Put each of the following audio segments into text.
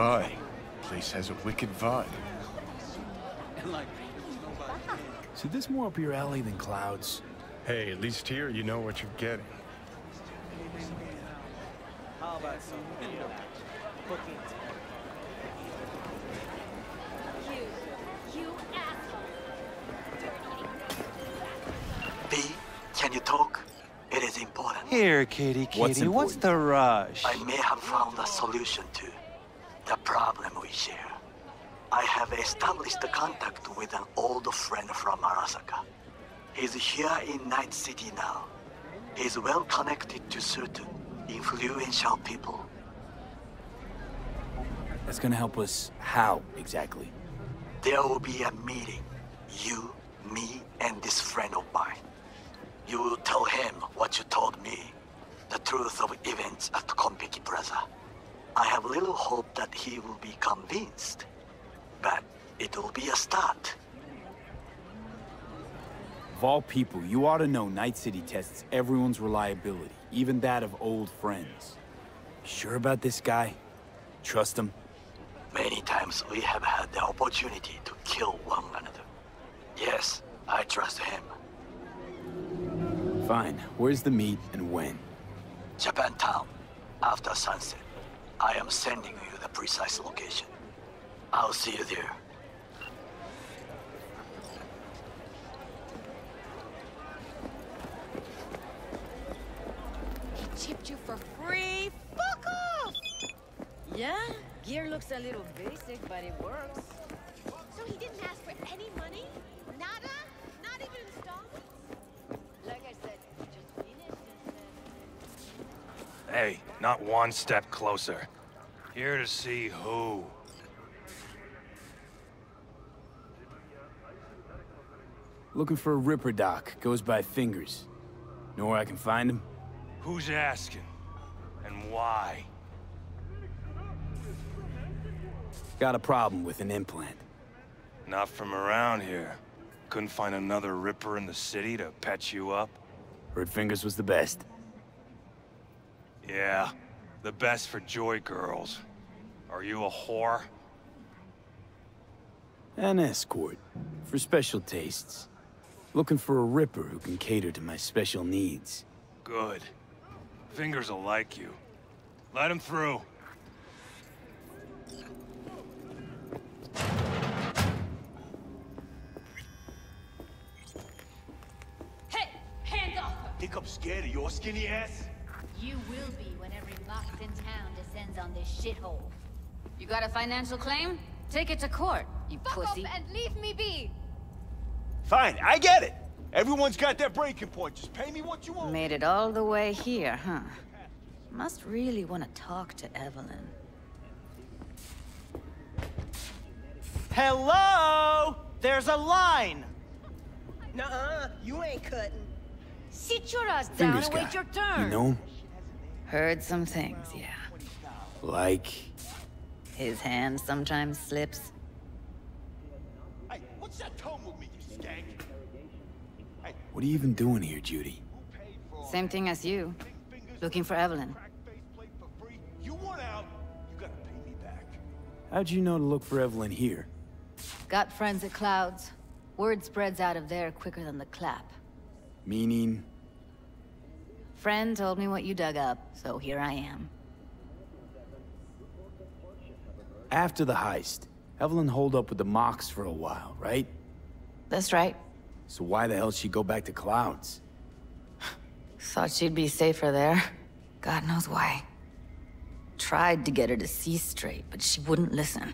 lie. Place has a wicked vibe. So this more up your alley than Clouds? Hey, at least here you know what you're getting. How about some cookies? You asshole! B, can you talk? It is important. Here, kitty, what's the rush? I may have found a solution to the problem we share. I have established a contact with an old friend from Arasaka. He's here in Night City now. He's well connected to certain influential people. That's gonna help us how, exactly? There will be a meeting. You, me, and this friend of mine. You will tell him what you told me. The truth of events at Konpeki Plaza. I have little hope that he will be convinced. But it will be a start. Of all people, you ought to know Night City tests everyone's reliability, even that of old friends. Sure about this guy? Trust him? Many times we have had the opportunity to kill one another. Yes, I trust him. Fine. Where's the meet and when? Japantown, after sunset. I am sending you the precise location. I'll see you there. He chipped you for free? Fuck off! Yeah, gear looks a little basic, but it works. So he didn't ask for any money? Nada? Not even installments? Like I said, just finished and said... Hey, not one step closer. Here to see who? Looking for a Ripper doc. Goes by Fingers. Know where I can find him? Who's asking? And why? Got a problem with an implant. Not from around here. Couldn't find another Ripper in the city to patch you up? Heard Fingers was the best. Yeah, the best for joy girls. Are you a whore? An escort. For special tastes. Looking for a Ripper who can cater to my special needs. Good. Fingers will like you. Let him through. Hey! Hands off her! Think I'm scared of your skinny ass? You will be when every mox in town descends on this shithole. You got a financial claim? Take it to court, you Fuck pussy. off and leave me be! Fine, I get it. Everyone's got their breaking point. Just pay me what you want. Made it all the way here, huh? Must really want to talk to Evelyn. Hello? There's a line! Nuh-uh, you ain't cutting. Sit your ass down Fingers and guy. wait your turn. You know him? Heard some things, yeah. Like... His hand sometimes slips. Hey, what's that tone with me, you skank? Hey, What are you even doing here, Judy? who paid for Same thing as you. fingers Looking for Evelyn. crack face plate for free? You want out, you gotta pay me back. How'd you know to look for Evelyn here? Got friends at Clouds. Word spreads out of there quicker than the clap. Meaning... Friend told me what you dug up, so here I am. After the heist, Evelyn holed up with the Mox for a while, right? That's right. So why the hell she go back to Clouds? Thought she'd be safer there. God knows why. Tried to get her to see straight, but she wouldn't listen.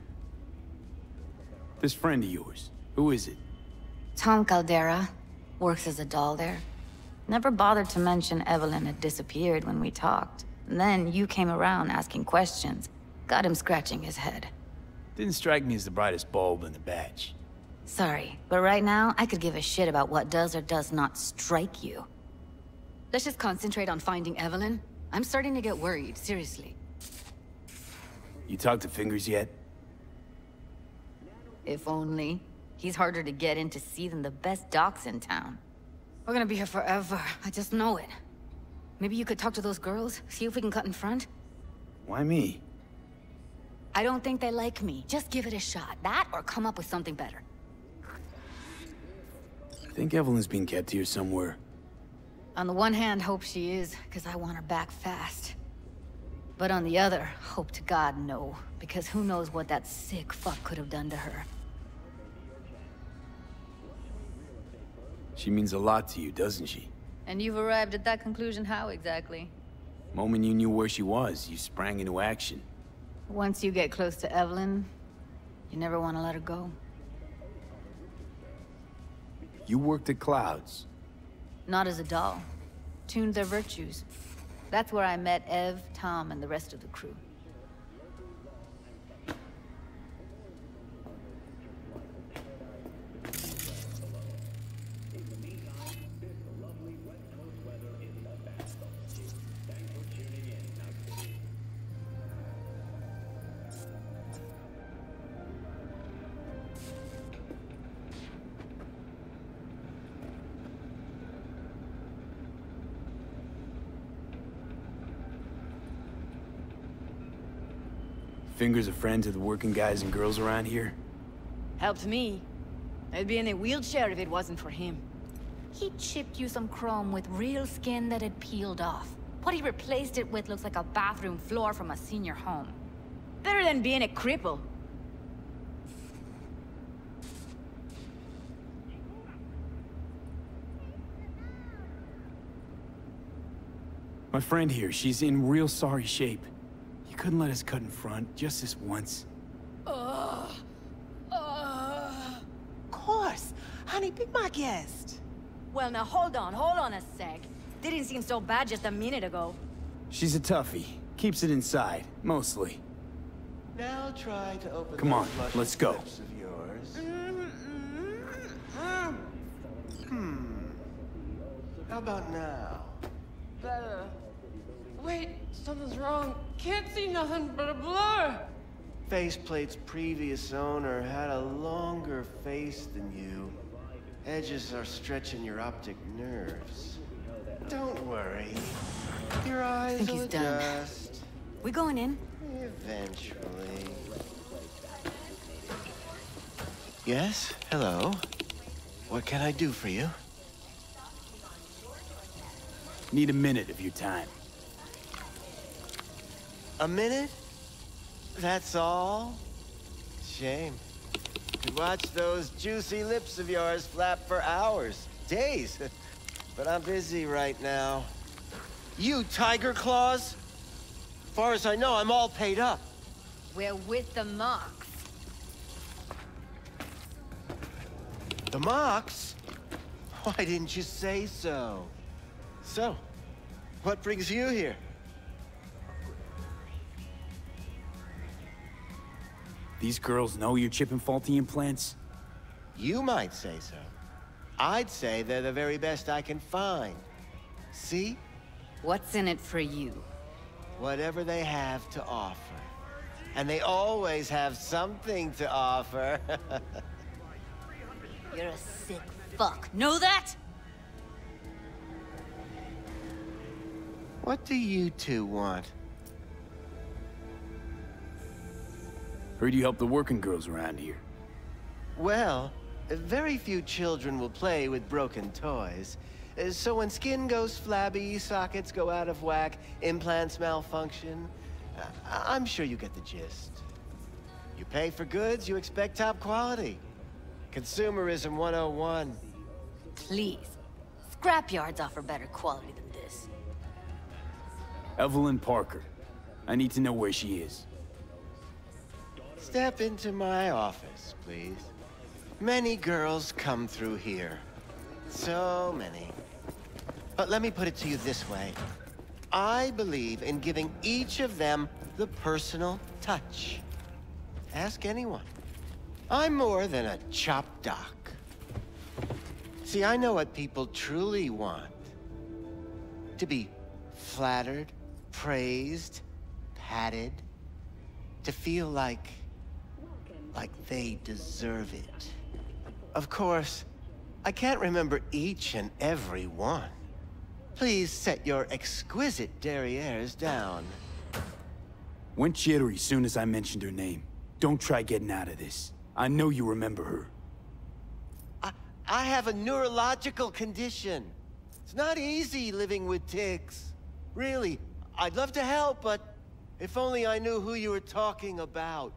This friend of yours, who is it? Tom Caldera. Works as a doll there. Never bothered to mention Evelyn had disappeared when we talked. And then you came around asking questions. Got him scratching his head. Didn't strike me as the brightest bulb in the batch. Sorry, but right now, I could give a shit about what does or does not strike you. Let's just concentrate on finding Evelyn. I'm starting to get worried, seriously. You talked to Fingers yet? If only. He's harder to get in to see than the best docs in town. We're gonna be here forever, I just know it. Maybe you could talk to those girls, see if we can cut in front? Why me? I don't think they like me. Just give it a shot. That or come up with something better. I think Evelyn's being kept here somewhere. On the one hand, hope she is, because I want her back fast. But on the other, hope to God no, because who knows what that sick fuck could have done to her. She means a lot to you, doesn't she? And you've arrived at that conclusion how exactly? Moment you knew where she was, you sprang into action. Once you get close to Evelyn, you never want to let her go. You worked at Clouds. Not as a doll. Tuned their virtues. That's where I met Ev, Tom, and the rest of the crew. Fingers a friend to the working guys and girls around here? Helped me. I'd be in a wheelchair if it wasn't for him. He chipped you some chrome with real skin that had peeled off. What he replaced it with looks like a bathroom floor from a senior home. Better than being a cripple. My friend here, she's in real sorry shape. You couldn't let us cut in front, just this once. Of course. Honey, be my guest. Well, now hold on a sec. Didn't seem so bad just a minute ago. She's a toughie. Keeps it inside, mostly. Now try to open Come on, those luscious let's go. lips of yours. How about now? Better. Wait, something's wrong. Can't see nothing but a blur. Faceplate's previous owner had a longer face than you. Edges are stretching your optic nerves. Don't worry. Your eyes think will he's done. adjust. We going in? Eventually. Yes? Hello? What can I do for you? Need a minute of your time. A minute? That's all? Shame. Could watch those juicy lips of yours flap for hours, days. But I'm busy right now. You, Tiger Claws? Far as I know, I'm all paid up. We're with the Mox. The Mox? Why didn't you say so? So, what brings you here? These girls know you're chipping faulty implants? You might say so. I'd say they're the very best I can find. See? What's in it for you? Whatever they have to offer. And they always have something to offer. You're a sick fuck. Know that? What do you two want? Heard you help the working girls around here. Well, very few children will play with broken toys. So when skin goes flabby, sockets go out of whack, implants malfunction, I'm sure you get the gist. You pay for goods, you expect top quality. Consumerism 101. Please. Scrapyards offer better quality than this. Evelyn Parker. I need to know where she is. Step into my office, please. Many girls come through here. So many. But let me put it to you this way. I believe in giving each of them the personal touch. Ask anyone. I'm more than a chop doc. See, I know what people truly want. To be flattered, praised, patted. To feel like they deserve it. Of course, I can't remember each and every one. Please set your exquisite derrieres down. Went jittery soon as I mentioned her name. Don't try getting out of this. I know you remember her. I have a neurological condition. It's not easy living with tics. Really, I'd love to help, but if only I knew who you were talking about.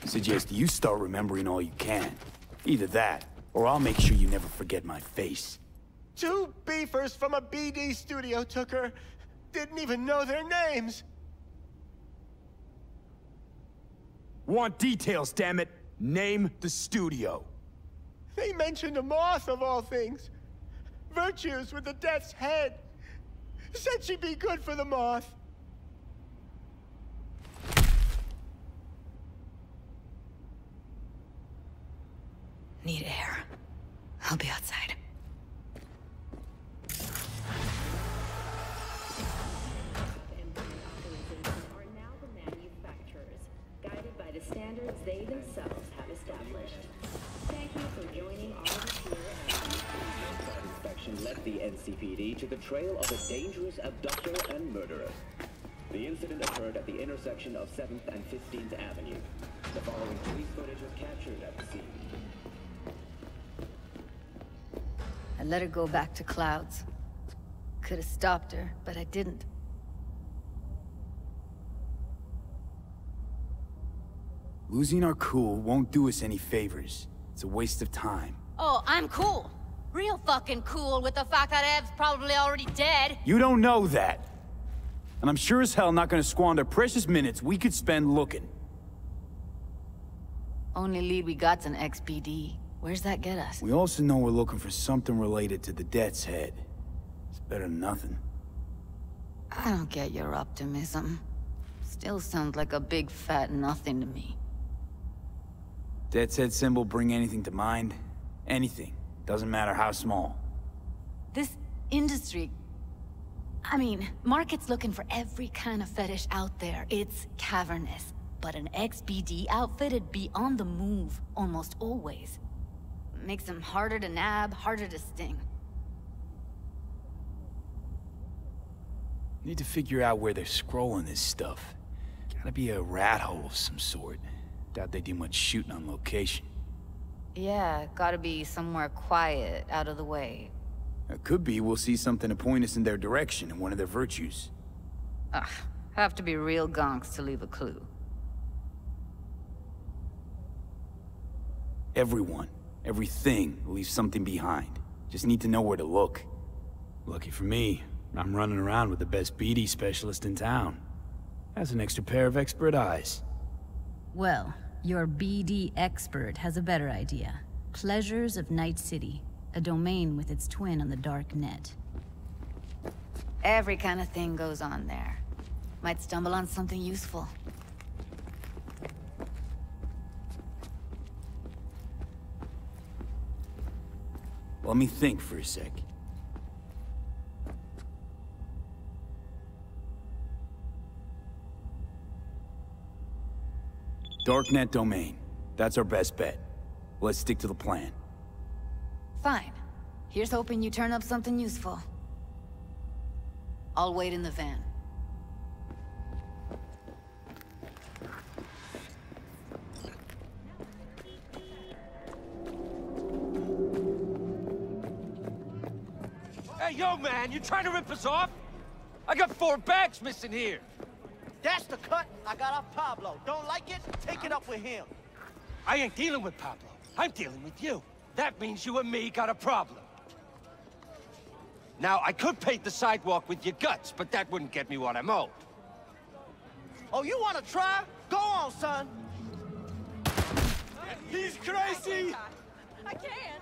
Suggest you start remembering all you can. Either that, or I'll make sure you never forget my face. 2 beefers from a BD studio took her. Didn't even know their names. Want details, damn it! Name the studio. They mentioned a moth of all things. Virtues with the death's head. Said she'd be good for the moth. Need air. I'll be outside. Are now the manufacturers, guided by the standards they themselves have established. Thank you for joining all of us here at the inspection led the NCPD to the trail of a dangerous abductor and murderer. The incident occurred at the intersection of 7th and 15th Avenue. The following police footage was captured at the scene. I let her go back to Clouds. Could have stopped her, but I didn't. Losing our cool won't do us any favors. It's a waste of time. Oh, I'm cool. Real fucking cool with the fact that Ev's probably already dead. You don't know that. And I'm sure as hell not gonna squander precious minutes we could spend looking. Only lead we got's an XPD. Where's that get us? We also know we're looking for something related to the Death's Head. It's better than nothing. I don't get your optimism. Still sounds like a big fat nothing to me. Death's Head symbol bring anything to mind? Anything. Doesn't matter how small. This industry... I mean, market's looking for every kind of fetish out there. It's cavernous. But an XBD outfit'd be on the move, almost always. Makes them harder to nab, harder to sting. Need to figure out where they're scrolling this stuff. Gotta be a rat hole of some sort. Doubt they do much shooting on location. Yeah, gotta be somewhere quiet, out of the way. It could be we'll see something to point us in their direction in one of their virtues. Ugh, have to be real gonks to leave a clue. Everyone, everything leaves something behind. Just need to know where to look. Lucky for me, I'm running around with the best BD specialist in town. Has an extra pair of expert eyes. Well, your BD expert has a better idea. Pleasures of Night City, a domain with its twin on the dark net. Every kind of thing goes on there. Might stumble on something useful. Let me think for a sec. Darknet domain. That's our best bet. Let's stick to the plan. Fine. Here's hoping you turn up something useful. I'll wait in the van. Hey, yo, man, you trying to rip us off? I got 4 bags missing here. That's the cut I got off Pablo. Don't like it? Take it up with him. I ain't dealing with Pablo. I'm dealing with you. That means you and me got a problem. Now, I could paint the sidewalk with your guts, but that wouldn't get me what I'm owed. Oh, you want to try? Go on, son. He's crazy! I can't.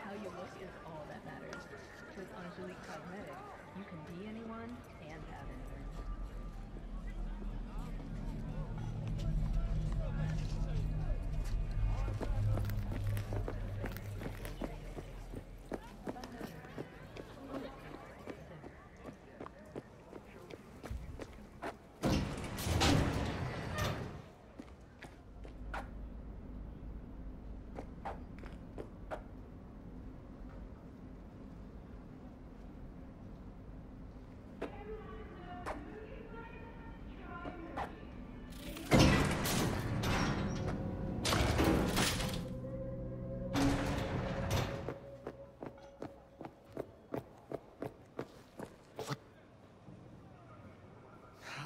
How you look is all that matters. With Angelique Cosmetics, you can be anyone and have anything.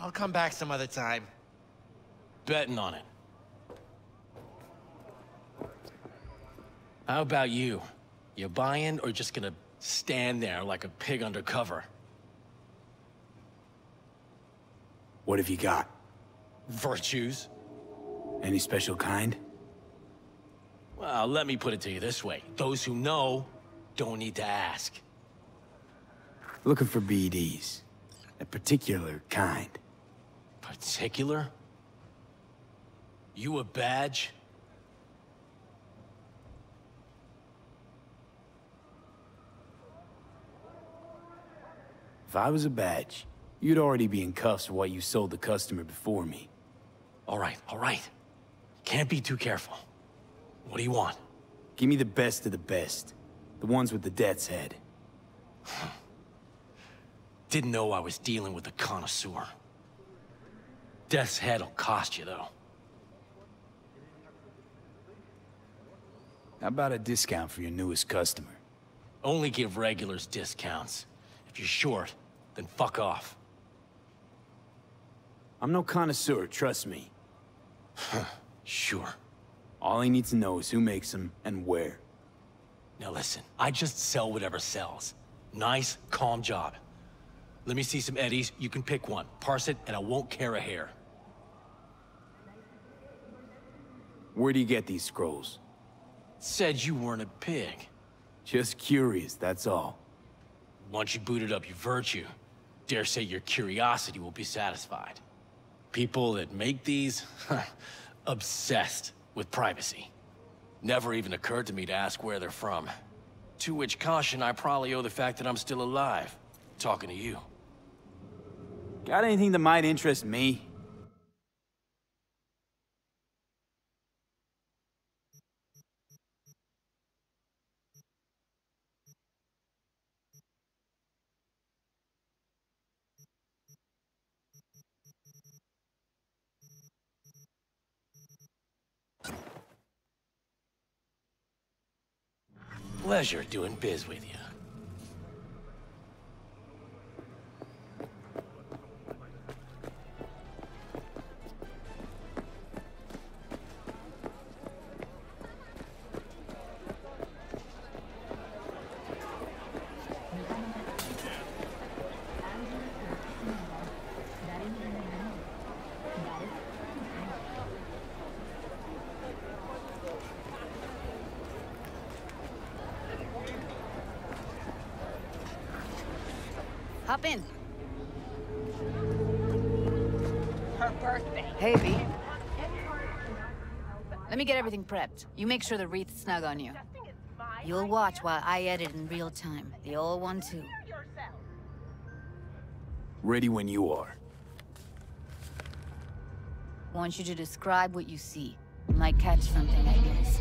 I'll come back some other time. Betting on it. How about you? You buying or just gonna stand there like a pig undercover? What have you got? Virtues? Any special kind? Well, let me put it to you this way. Those who know don't need to ask. Looking for BDs. A particular kind. Particular? You a badge? If I was a badge, you'd already be in cuffs for what you sold the customer before me. All right, all right. Can't be too careful. What do you want? Give me the best of the best. The ones with the death's head. Didn't know I was dealing with a connoisseur. Death's head'll cost you, though. How about a discount for your newest customer? Only give regulars discounts. If you're short, then fuck off. I'm no connoisseur, trust me. Sure. All I need to know is who makes them and where. Now listen, I just sell whatever sells. Nice, calm job. Let me see some eddies, you can pick one. Parse it, and I won't care a hair. Where do you get these scrolls? Said you weren't a pig. Just curious, that's all. Once you booted up your virtue, dare say your curiosity will be satisfied. People that make these, obsessed with privacy. Never even occurred to me to ask where they're from. To which caution I probably owe the fact that I'm still alive, talking to you. Got anything that might interest me? Pleasure doing biz with you. Hop in. Her birthday. Hey, V. Let me get everything prepped. You make sure the wreath's snug on you. You'll watch while I edit in real time. The old one, too. Ready when you are. Want you to describe what you see. Might catch something, I guess.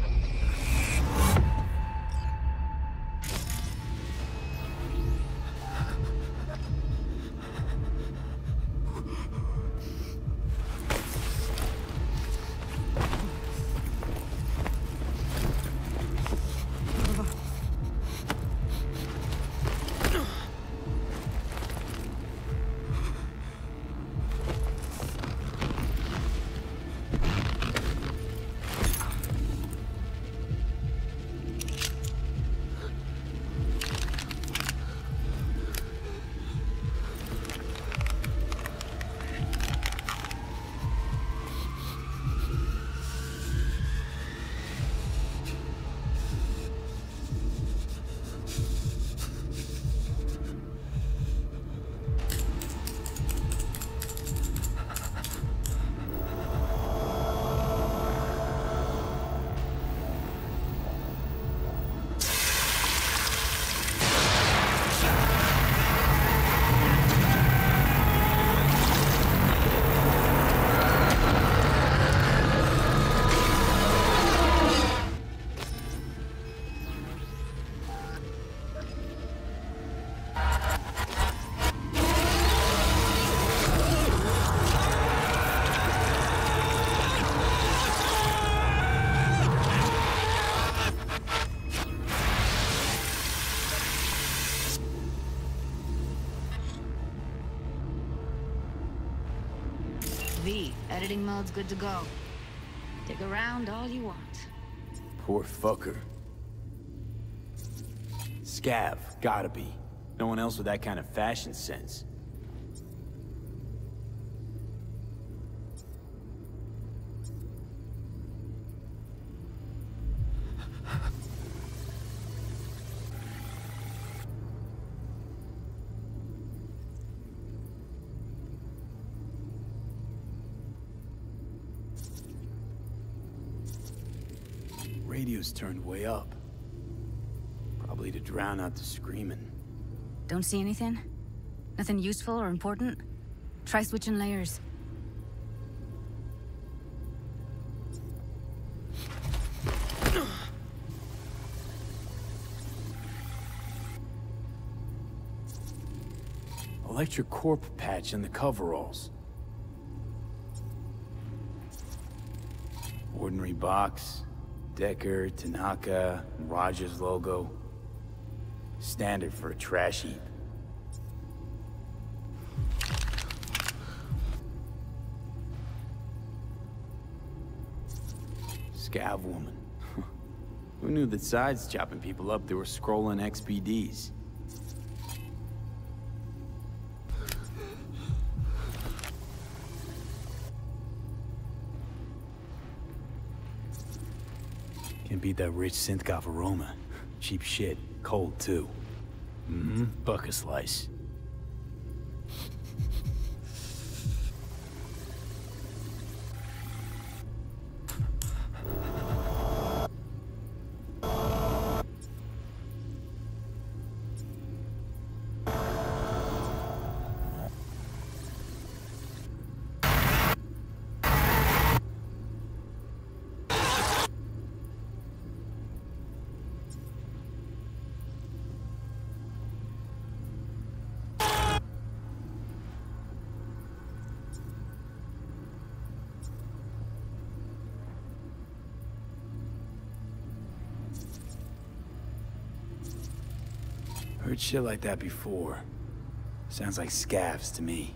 Editing mode's good to go. Dig around all you want. Poor fucker. Scav, gotta be. No one else with that kind of fashion sense. Radio's turned way up. Probably to drown out the screaming. Don't see anything? Nothing useful or important? Try switching layers. Electric corp patch in the coveralls. Ordinary box. Decker, Tanaka, Rogers logo. Standard for a trash heap. Scav woman. Who knew that sides chopping people up, they were scrolling XPDs? Can't beat that rich synth-goth aroma. Cheap shit. Cold, too. Mm-hmm. Buck a slice. Heard shit like that before. Sounds like scavs to me.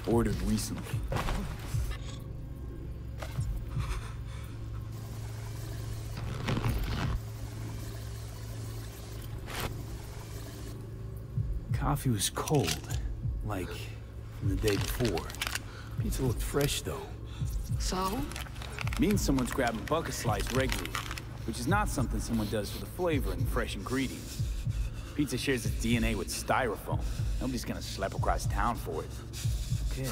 Ordered recently. Coffee was cold, like from the day before. Pizza looked fresh, though. So? Means someone's grabbing bucket slice regularly, which is not something someone does for the flavor and fresh ingredients. Pizza shares its DNA with styrofoam. Nobody's gonna slap across town for it. Okay,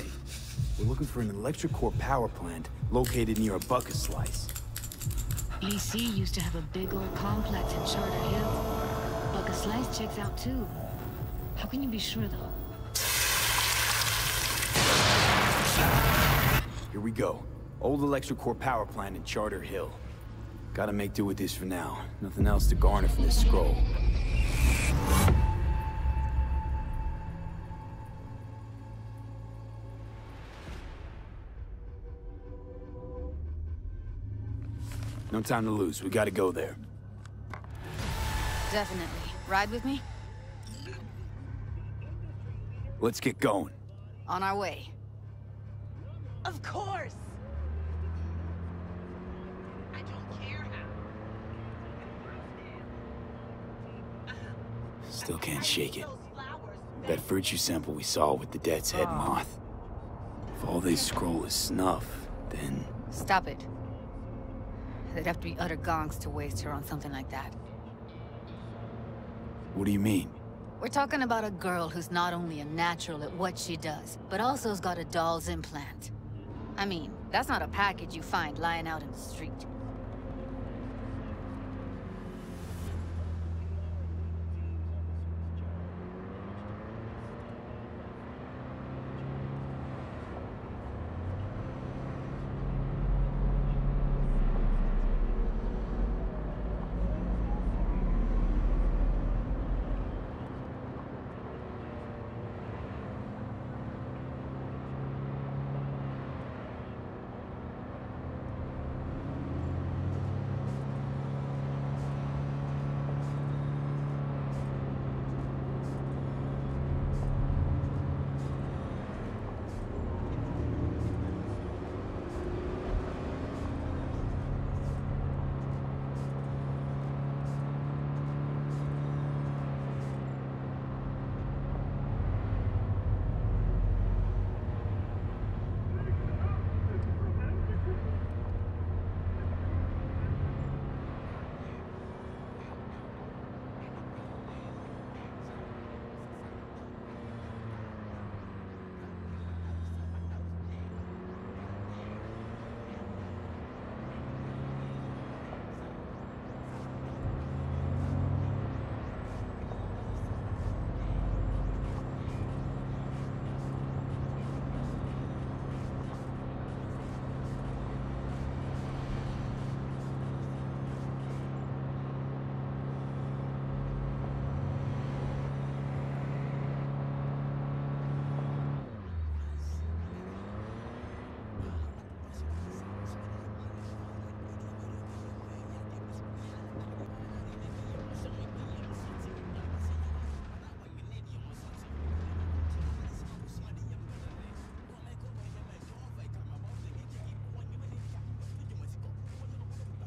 we're looking for an electric core power plant located near a bucket slice. EC used to have a big old complex in Charter Hill. Bucket Slice checks out too. How can you be sure, though? Here we go. Old electric core power plant in Charter Hill. Gotta make do with this for now. Nothing else to garner from this scroll. No time to lose. We gotta go there. Definitely. Ride with me? Let's get going. On our way. Of course! I don't care how. Still can't shake it. That virtue sample we saw with the Death's Head moth. If all they scroll is snuff, then... Stop it. They'd have to be utter gonks to waste her on something like that. What do you mean? We're talking about a girl who's not only a natural at what she does, but also has got a doll's implant. I mean, that's not a package you find lying out in the street.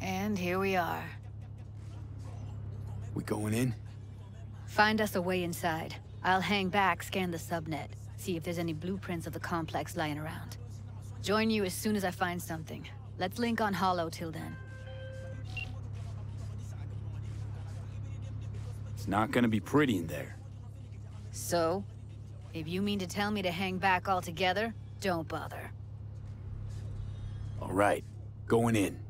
And here we are. We going in? Find us a way inside. I'll hang back, scan the subnet, see if there's any blueprints of the complex lying around. Join you as soon as I find something. Let's link on Hollow till then. It's not gonna be pretty in there. So? If you mean to tell me to hang back altogether, don't bother. All right, going in.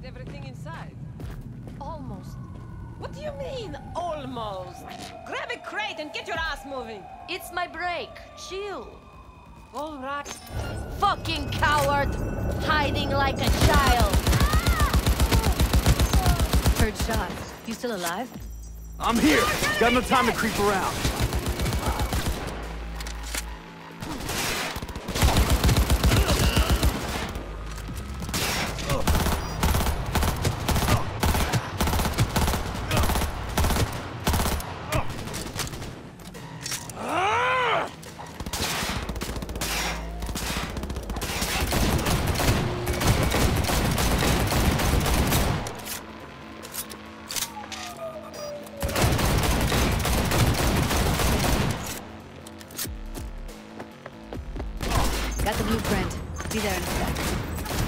get everything inside. Almost. What do you mean, almost? Grab a crate and get your ass moving. It's my break. Chill. All right. Fucking coward! Hiding like a child! Heard shots. You still alive? I'm here. Got no time to creep around. Got the blueprint. Be there in a sec.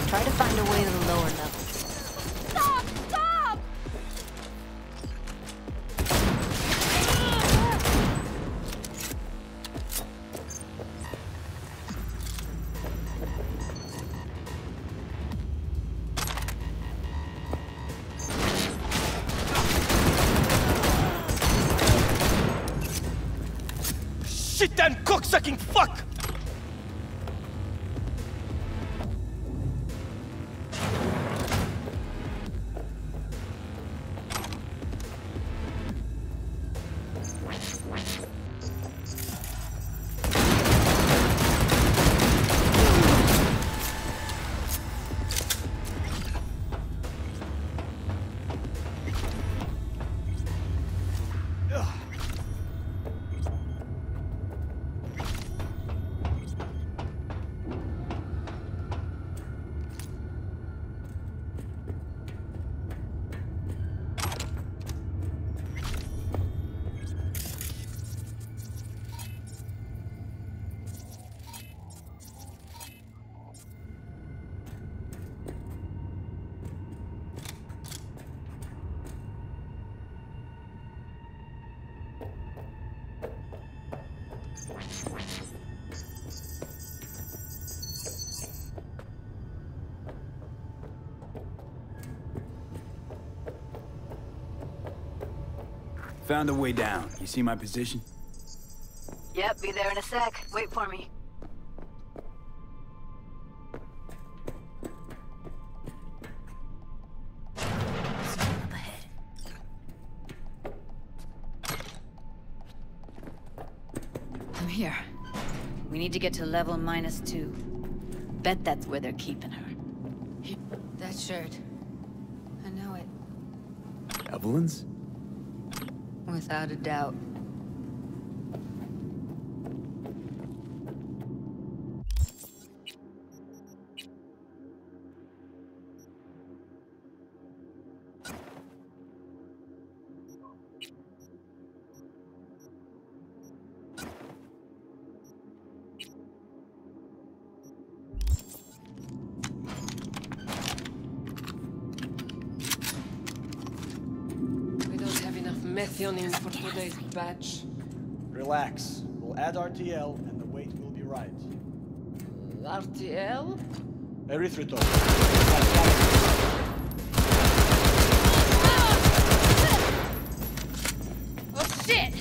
Try to find a way to the lower levels. Stop! Stop! Shit, damn cocksucking fuck! Found a way down. You see my position? Yep, be there in a sec. Wait for me. Up ahead. I'm here. We need to get to level -2. Bet that's where they're keeping her. That shirt. I know it. Evelyn's? Without a doubt. Methionine for today's batch. Relax. We'll add RTL and the weight will be right. RTL? Erythritol. Oh shit!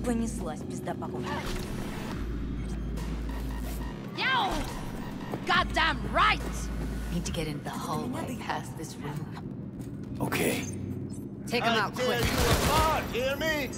Понеслась пизда погода. Yo! Goddamn right! Need to get into the hallway past this room. Okay. Take him out quick. You apart, hear me?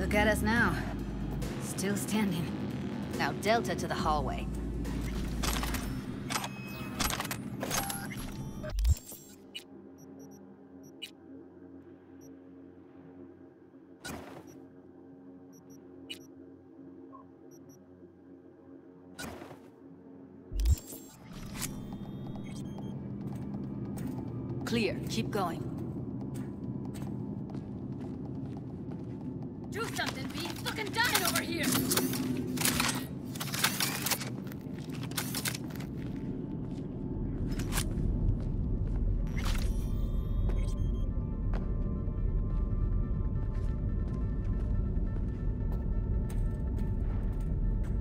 Look at us now. Still standing. Now Delta to the hallway. Clear. Keep going. Do something, B. Fucking dying over here!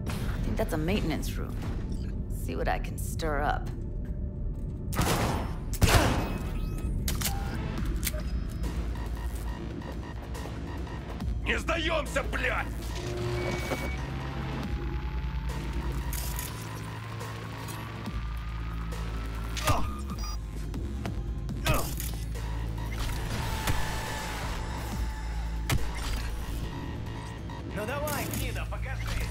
I think that's a maintenance room. See what I can stir up. Не сдаемся, блядь! Ну давай, гнида, покажи.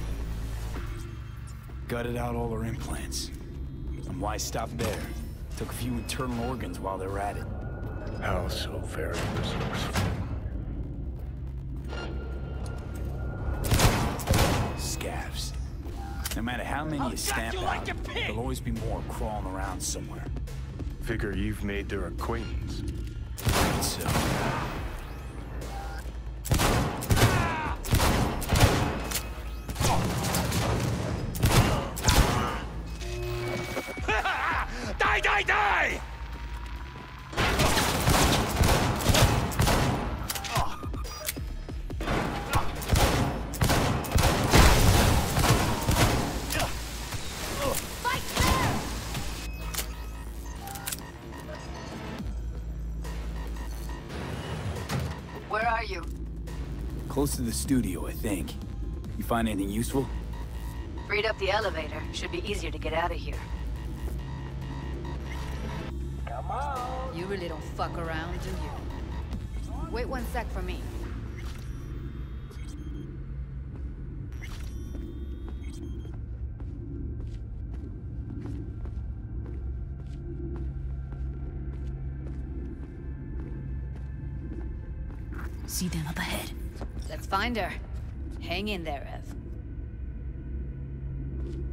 Gutted out all her implants. And why stop there? Took a few internal organs while they were at it. How so very resourceful. Scavs. No matter how many you stamp out, there'll always be more crawling around somewhere. Figure you've made their acquaintance. Right, so. Die, die, die! Where are you? Close to the studio, I think. You find anything useful? Freed up the elevator. Should be easier to get out of here. Come on. You really don't fuck around, do you? Wait 1 sec for me. See them up ahead. Let's find her. Hang in there, Ev.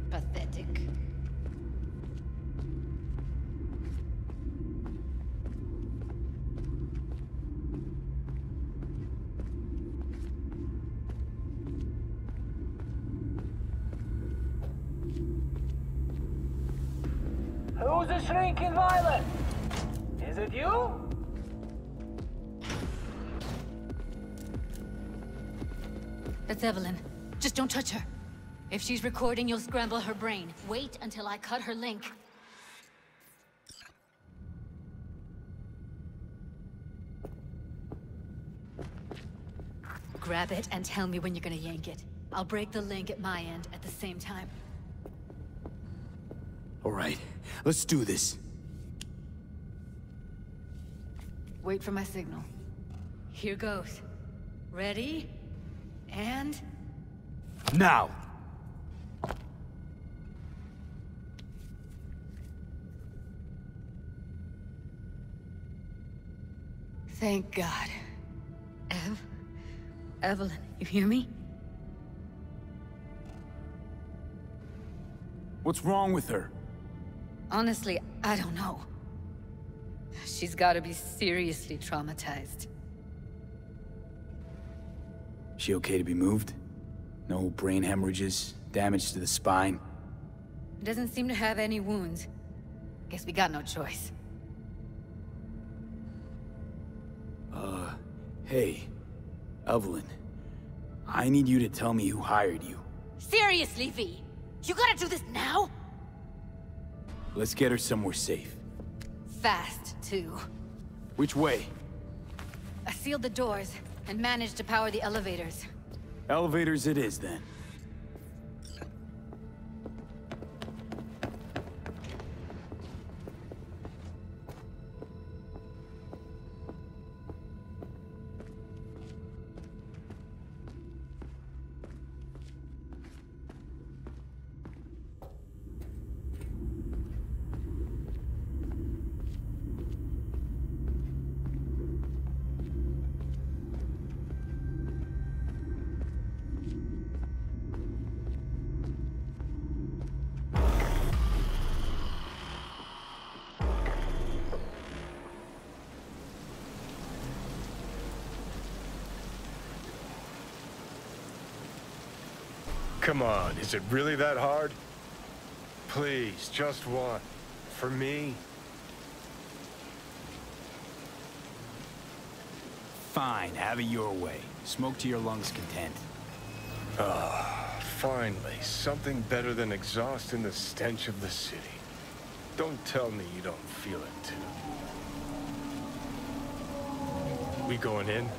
Pathetic. Who's the shrinking violet? Is it you? That's Evelyn. Just don't touch her. If she's recording, you'll scramble her brain. Wait until I cut her link. Grab it and tell me when you're gonna yank it. I'll break the link at my end at the same time. All right, let's do this. Wait for my signal. Here goes. Ready? And... Now! Thank God. Evelyn, you hear me? What's wrong with her? Honestly, I don't know. She's gotta be seriously traumatized. She okay to be moved? No brain hemorrhages, damage to the spine? Doesn't seem to have any wounds. Guess we got no choice. Hey, Evelyn. I need you to tell me who hired you. Seriously, V? You gotta do this now? Let's get her somewhere safe. Fast, too. Which way? I sealed the doors and managed to power the elevators. Elevators it is, then. Come on, is it really that hard? Please, just one. For me? Fine, have it your way. Smoke to your lungs' content. Ah, finally, something better than exhaust in the stench of the city. Don't tell me you don't feel it, too. We going in?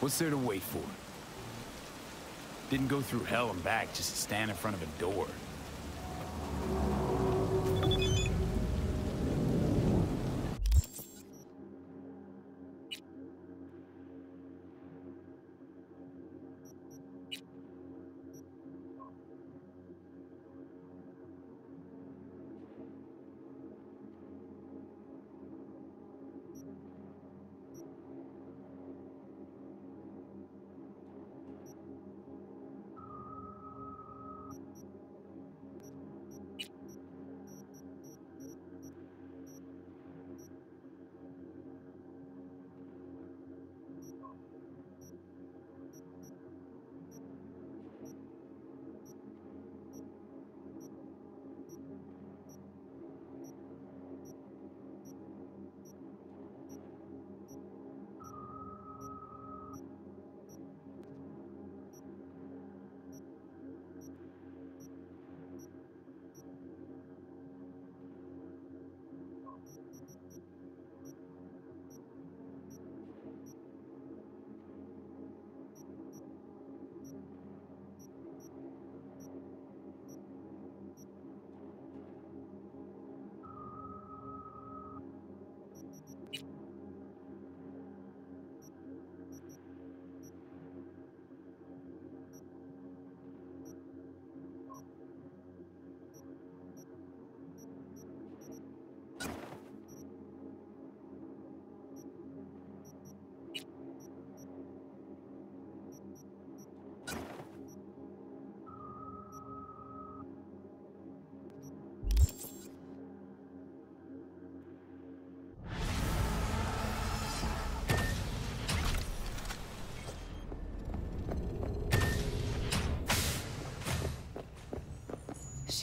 What's there to wait for? Didn't go through hell and back just to stand in front of a door.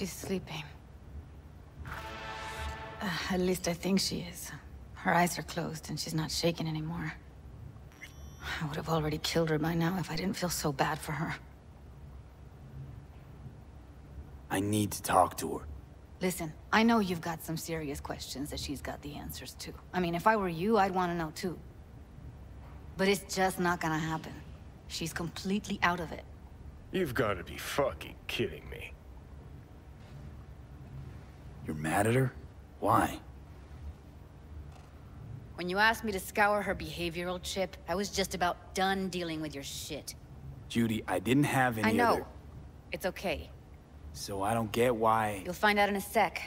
She's sleeping. At least I think she is. Her eyes are closed and she's not shaking anymore. I would have already killed her by now if I didn't feel so bad for her. I need to talk to her. Listen, I know you've got some serious questions that she's got the answers to. I mean, if I were you, I'd want to know too. But it's just not gonna happen. She's completely out of it. You've got to be fucking kidding me. You're mad at her? Why? When you asked me to scour her behavioral chip, I was just about done dealing with your shit. Judy, I didn't have any I know. other... It's okay. So I don't get why... You'll find out in a sec.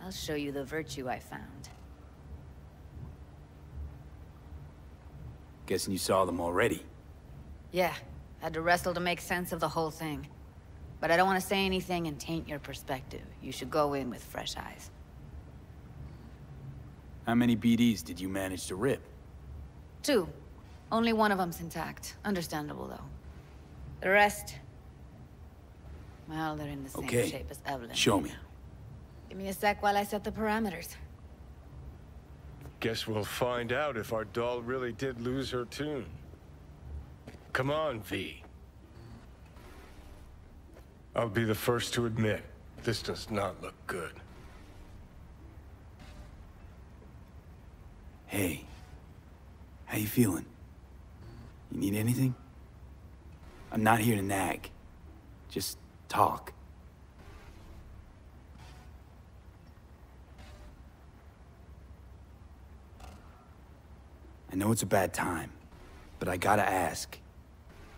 I'll show you the virtue I found. Guessing you saw them already. Yeah, had to wrestle to make sense of the whole thing. But I don't want to say anything and taint your perspective. You should go in with fresh eyes. How many BDs did you manage to rip? 2. Only one of them's intact. Understandable, though. The rest... well, they're in the same shape as Evelyn. Show me. Give me a sec while I set the parameters. Guess we'll find out if our doll really did lose her tune. Come on, V. I'll be the first to admit, this does not look good. Hey. How you feeling? You need anything? I'm not here to nag. Just talk. I know it's a bad time, but I gotta ask.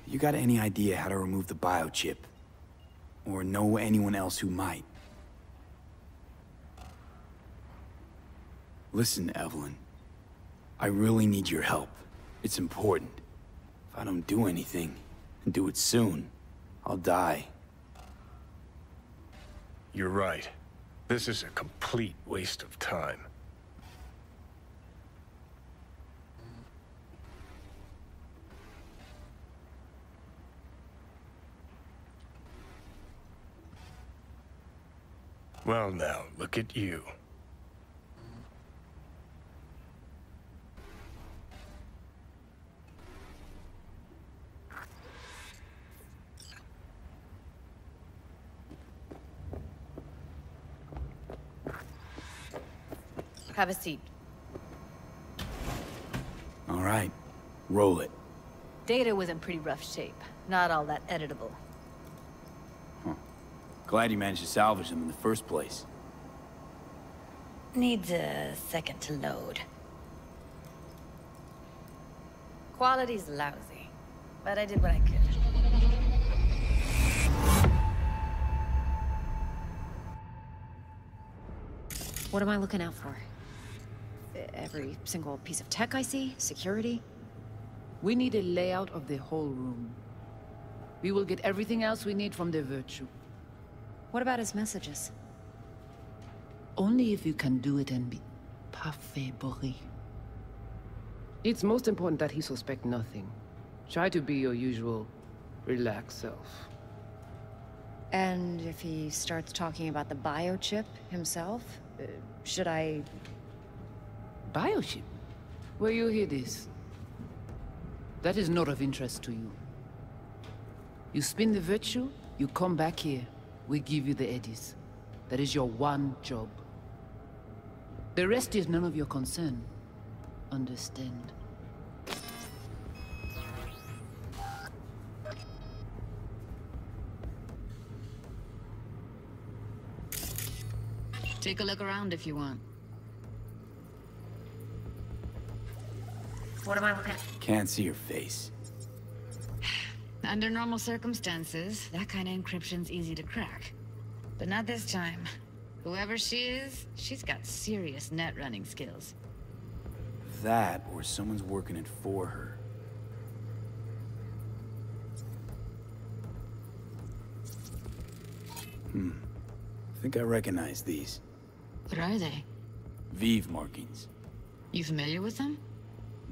You got any idea how to remove the biochip? Or know anyone else who might? Listen, Evelyn. I really need your help. It's important. If I don't do anything, and do it soon, I'll die. You're right. This is a complete waste of time. Well now, look at you. Have a seat. All right, roll it. Data was in pretty rough shape. Not all that editable. Huh. Glad you managed to salvage them in the first place. Needs a second to load. Quality's lousy, but I did what I could. What am I looking out for? Every single piece of tech I see? Security? We need a layout of the whole room. We will get everything else we need from the Virtue. What about his messages? Only if you can do it and be parfait bourré. It's most important that he suspect nothing. Try to be your usual, relaxed self. And if he starts talking about the biochip himself, should I... Biochip? Where you hear this? That is not of interest to you. You spin the Virtue, you come back here. We give you the eddies. That is your one job. The rest is none of your concern. Understand? Take a look around if you want. What am I looking at? Can't see your face. Under normal circumstances, that kind of encryption's easy to crack. But not this time. Whoever she is, she's got serious net running skills. That, or someone's working it for her. I think I recognize these. What are they? Vive markings. You familiar with them?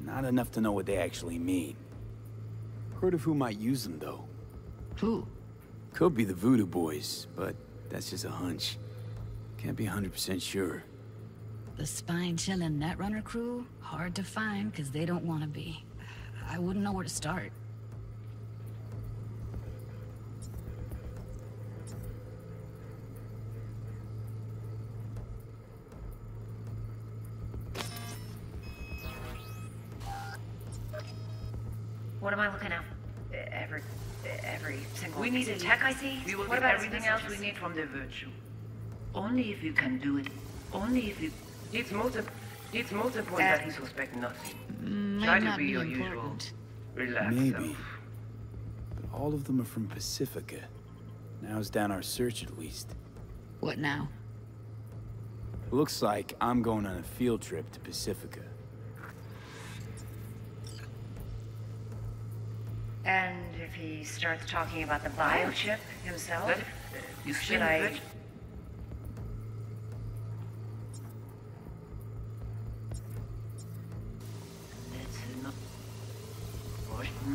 Not enough to know what they actually mean. Heard of who might use them, though. Who? Could be the Voodoo Boys, but that's just a hunch. Can't be 100% sure. The spine-chilling Netrunner crew? Hard to find, because they don't want to be. I wouldn't know where to start. What am I looking at? Every single We piece need of a tech I see? We will What get about everything his else we messages? need from the Virtue. Only if you can do it. Only if you... It's most important that he suspect nothing. Try to not be be your usual, important. relaxed Maybe. self. But all of them are from Pacifica. Now's down our search, at least. What now? Looks like I'm going on a field trip to Pacifica. And if he starts talking about the biochip himself, You should spin I... the Virtue.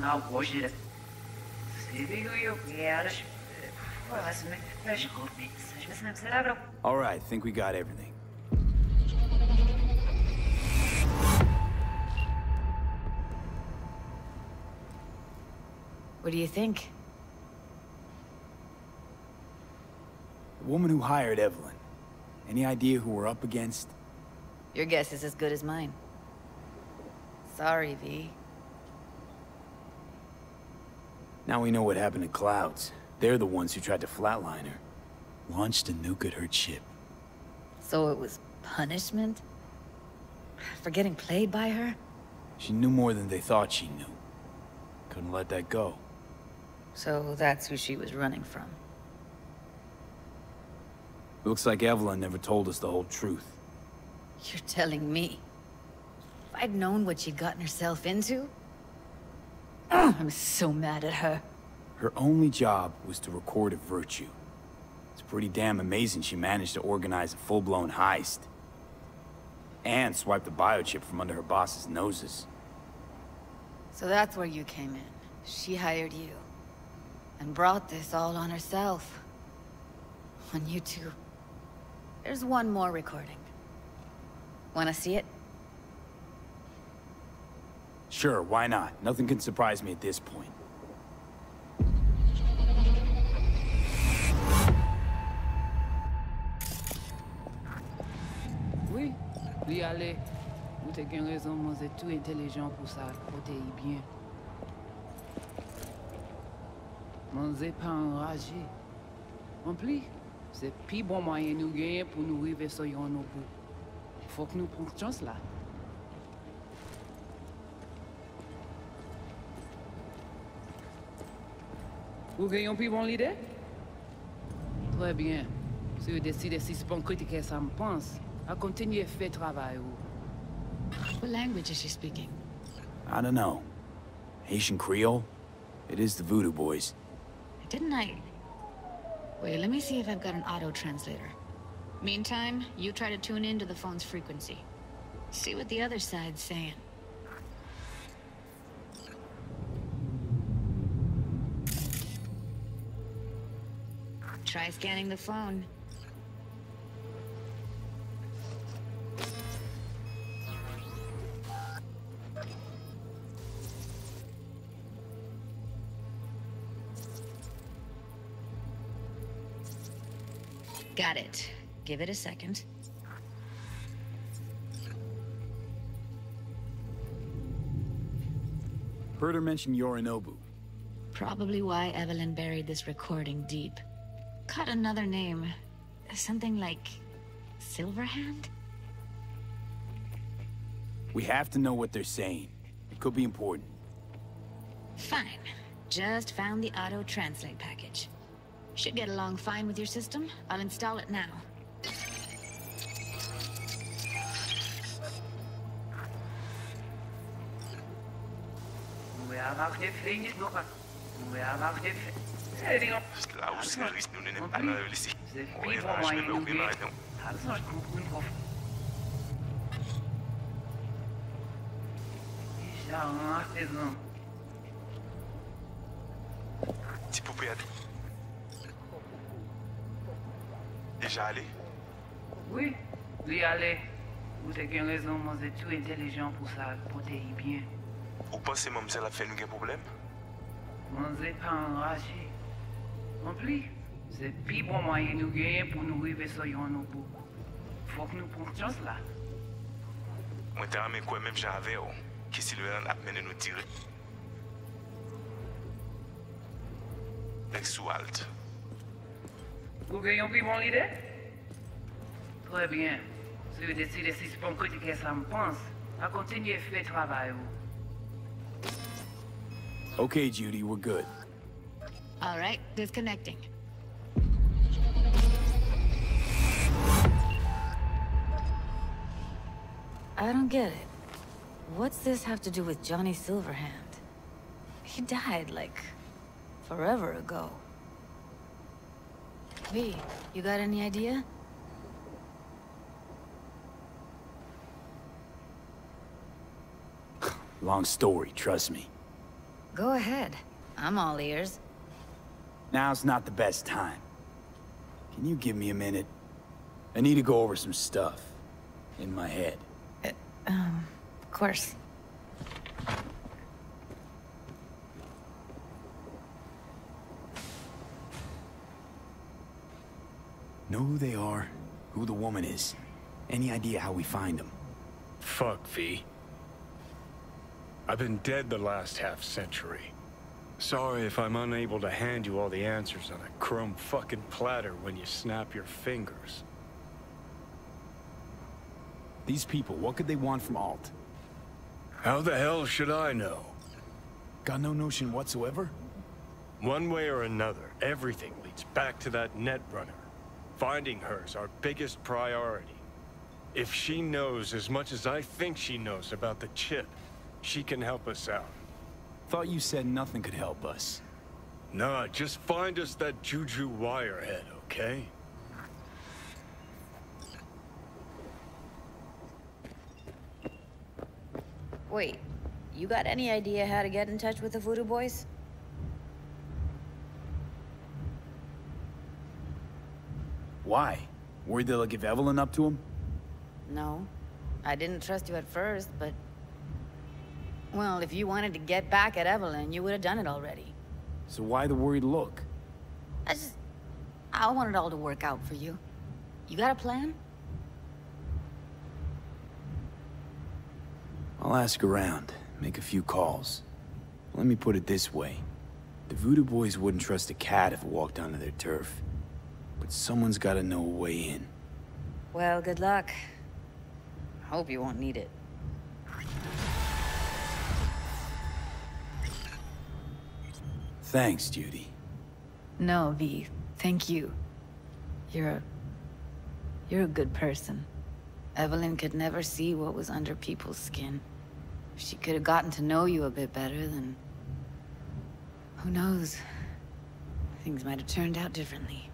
Now watch it. All right, think we got everything. What do you think? The woman who hired Evelyn. Any idea who we're up against? Your guess is as good as mine. Sorry, V. Now we know what happened to Clouds. They're the ones who tried to flatline her. Launched a nuke at her ship. So it was punishment? For getting played by her? She knew more than they thought she knew. Couldn't let that go. So that's who she was running from. Looks like Evelyn never told us the whole truth. You're telling me? If I'd known what she'd gotten herself into? I'm so mad at her. Her only job was to record a Virtue. It's pretty damn amazing she managed to organize a full-blown heist. And swipe the biochip from under her boss's noses. So that's where you came in. She hired you. And brought this all on herself. On you two. There's one more recording. Wanna see it? Sure, why not? Nothing can surprise me at this point. Oui, lui aller. Ou t'as qu'une raison, moi c'est tout intelligent pour ça, côté bien. Moi c'est pas enragé. En plus, c'est plus bon moyen nous gagner pour nous arriver sur nos bout. Faut que nous prenions chance là. Vous gagnez plus bon l'idée? Très bien. Si vous décidez si c'est bon critiquer ça me pense, à continuer à faire travail. What language is she speaking? I don't know. Haitian Creole? It is the Voodoo Boys. Didn't I... Wait, let me see if I've got an auto-translator. Meantime, you try to tune into the phone's frequency. See what the other side's saying. Try scanning the phone. Got it. Give it a second. Heard her mention Yorinobu. Probably why Evelyn buried this recording deep. Caught another name. Something like... Silverhand? We have to know what they're saying. It could be important. Fine. Just found the auto-translate package. Should get along fine with your system. I'll install it now. Déjà allé? Oui, lui aller. Vous avez qu'une raison, moi c'est tout intelligent pour ça, pour te bien. Ou pensez moi ça a fait nous un problème? Moi c'est pas enragé. En plus, c'est plus bon moyen nous gagner pour nous arriver sur nos bout. Faut que nous prenions chance là. Moi t'ai ramé quoi même j'avais qui si le a mené nous tirer. Avec sous halt. Vous gagnez plus bon l'idée? Très bien. Si vous décidez si c'est bon critiquer ça me pense, à continuer à faire travail. Okay, Judy, we're good. All right, disconnecting. I don't get it. What's this have to do with Johnny Silverhand? He died, like, forever ago. V, you got any idea? Long story, trust me. Go ahead. I'm all ears. Now's not the best time. Can you give me a minute? I need to go over some stuff. In my head. Of course. Know who they are, who the woman is. Any idea how we find them? Fuck, V. I've been dead the last half-century. Sorry if I'm unable to hand you all the answers on a chrome fucking platter when you snap your fingers. These people, what could they want from Alt? How the hell should I know? Got no notion whatsoever? One way or another, everything leads back to that Netrunner. Finding her's our biggest priority. If she knows as much as I think she knows about the chip, she can help us out. Thought you said nothing could help us. Nah, just find us that Juju wirehead, okay? Wait, you got any idea how to get in touch with the Voodoo Boys? Why? Worried they'll give Evelyn up to him? No. I didn't trust you at first, but... Well, if you wanted to get back at Evelyn, you would have done it already. So why the worried look? I want it all to work out for you. You got a plan? I'll ask around, make a few calls. Let me put it this way. The Voodoo Boys wouldn't trust a cat if it walked onto their turf. But someone's gotta know a way in. Well, good luck. Hope you won't need it. Thanks, Judy. No, V. Thank you. You're a good person. Evelyn could never see what was under people's skin. If she could have gotten to know you a bit better, then... who knows? Things might have turned out differently.